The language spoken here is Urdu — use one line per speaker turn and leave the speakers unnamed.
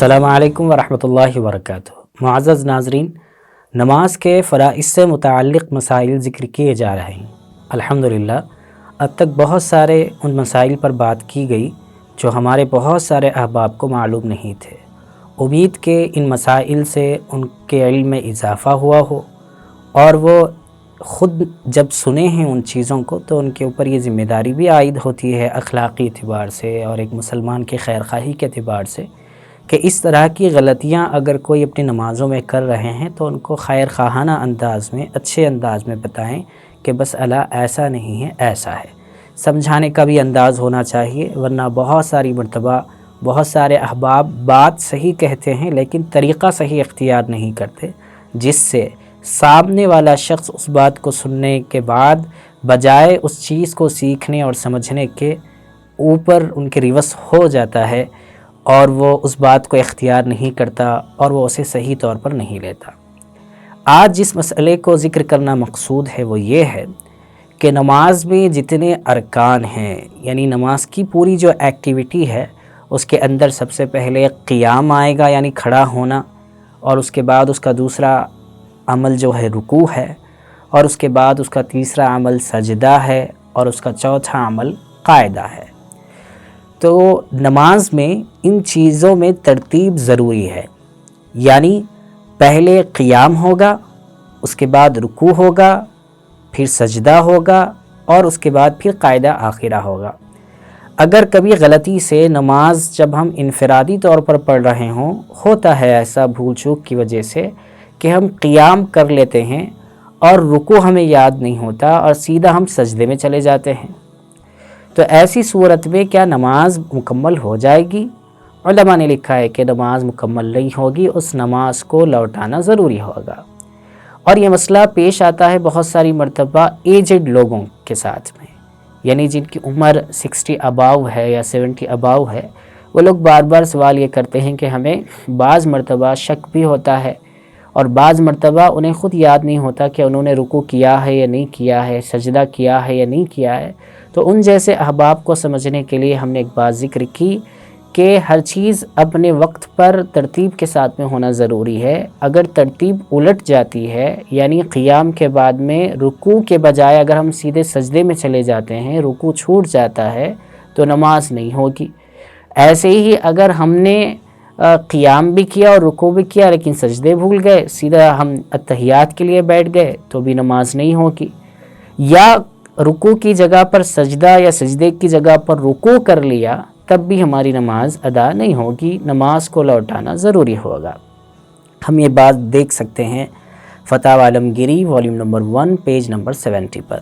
السلام علیکم ورحمۃ اللہ وبرکاتہ۔ معزز ناظرین، نماز کے فرائض سے متعلق مسائل ذکر کیے جا رہے ہیں۔ الحمدللہ اب تک بہت سارے ان مسائل پر بات کی گئی جو ہمارے بہت سارے احباب کو معلوم نہیں تھے۔ امید کہ ان مسائل سے ان کے علم میں اضافہ ہوا ہو اور وہ خود جب سنے ہیں ان چیزوں کو تو ان کے اوپر یہ ذمہ داری بھی عائد ہوتی ہے اخلاقی اعتبار سے اور ایک مسلمان کی خیر خواہی کے اعتبار سے کہ اس طرح کی غلطیاں اگر کوئی اپنی نمازوں میں کر رہے ہیں تو ان کو خیر خواہانہ انداز میں، اچھے انداز میں بتائیں کہ بس اللہ ایسا نہیں ہے، ایسا ہے۔ سمجھانے کا بھی انداز ہونا چاہیے، ورنہ بہت ساری مرتبہ بہت سارے احباب بات صحیح کہتے ہیں لیکن طریقہ صحیح اختیار نہیں کرتے، جس سے سامنے والا شخص اس بات کو سننے کے بعد بجائے اس چیز کو سیکھنے اور سمجھنے کے اوپر ان کے ریورس ہو جاتا ہے اور وہ اس بات کو اختیار نہیں کرتا اور وہ اسے صحیح طور پر نہیں لیتا۔ آج جس مسئلے کو ذکر کرنا مقصود ہے وہ یہ ہے کہ نماز میں جتنے ارکان ہیں، یعنی نماز کی پوری جو ایکٹیویٹی ہے اس کے اندر سب سے پہلے قیام آئے گا، یعنی کھڑا ہونا، اور اس کے بعد اس کا دوسرا عمل جو ہے رکوع ہے، اور اس کے بعد اس کا تیسرا عمل سجدہ ہے، اور اس کا چوتھا عمل قاعدہ ہے۔ تو نماز میں ان چیزوں میں ترتیب ضروری ہے، یعنی پہلے قیام ہوگا، اس کے بعد رکوع ہوگا، پھر سجدہ ہوگا، اور اس کے بعد پھر قاعدہ آخرہ ہوگا۔ اگر کبھی غلطی سے نماز جب ہم انفرادی طور پر پڑھ رہے ہوں، ہوتا ہے ایسا بھول چوک کی وجہ سے کہ ہم قیام کر لیتے ہیں اور رکوع ہمیں یاد نہیں ہوتا اور سیدھا ہم سجدے میں چلے جاتے ہیں، تو ایسی صورت میں کیا نماز مکمل ہو جائے گی؟ علماء نے لکھا ہے کہ نماز مکمل نہیں ہوگی، اس نماز کو لوٹانا ضروری ہوگا۔ اور یہ مسئلہ پیش آتا ہے بہت ساری مرتبہ ایجڈ لوگوں کے ساتھ میں، یعنی جن کی عمر 60 اباؤ ہے یا 70 اباؤ ہے، وہ لوگ بار بار سوال یہ کرتے ہیں کہ ہمیں بعض مرتبہ شک بھی ہوتا ہے اور بعض مرتبہ انہیں خود یاد نہیں ہوتا کہ انہوں نے رکوع کیا ہے یا نہیں کیا ہے، سجدہ کیا ہے یا نہیں کیا ہے۔ تو ان جیسے احباب کو سمجھنے کے لیے ہم نے ایک بات ذکر کی کہ ہر چیز اپنے وقت پر ترتیب کے ساتھ میں ہونا ضروری ہے۔ اگر ترتیب الٹ جاتی ہے، یعنی قیام کے بعد میں رکوع کے بجائے اگر ہم سیدھے سجدے میں چلے جاتے ہیں، رکوع چھوٹ جاتا ہے تو نماز نہیں ہوگی۔ ایسے ہی اگر ہم نے قیام بھی کیا اور رکوع بھی کیا لیکن سجدے بھول گئے، سیدھا ہم اتحیات کے لیے بیٹھ گئے تو بھی نماز نہیں ہوگی۔ یا رکوع کی جگہ پر سجدہ یا سجدے کی جگہ پر رکوع کر لیا تب بھی ہماری نماز ادا نہیں ہوگی، نماز کو لوٹانا ضروری ہوگا۔ ہم یہ بات دیکھ سکتے ہیں فتاوی عالمگیری والیوم نمبر 1 پیج نمبر 70 پر۔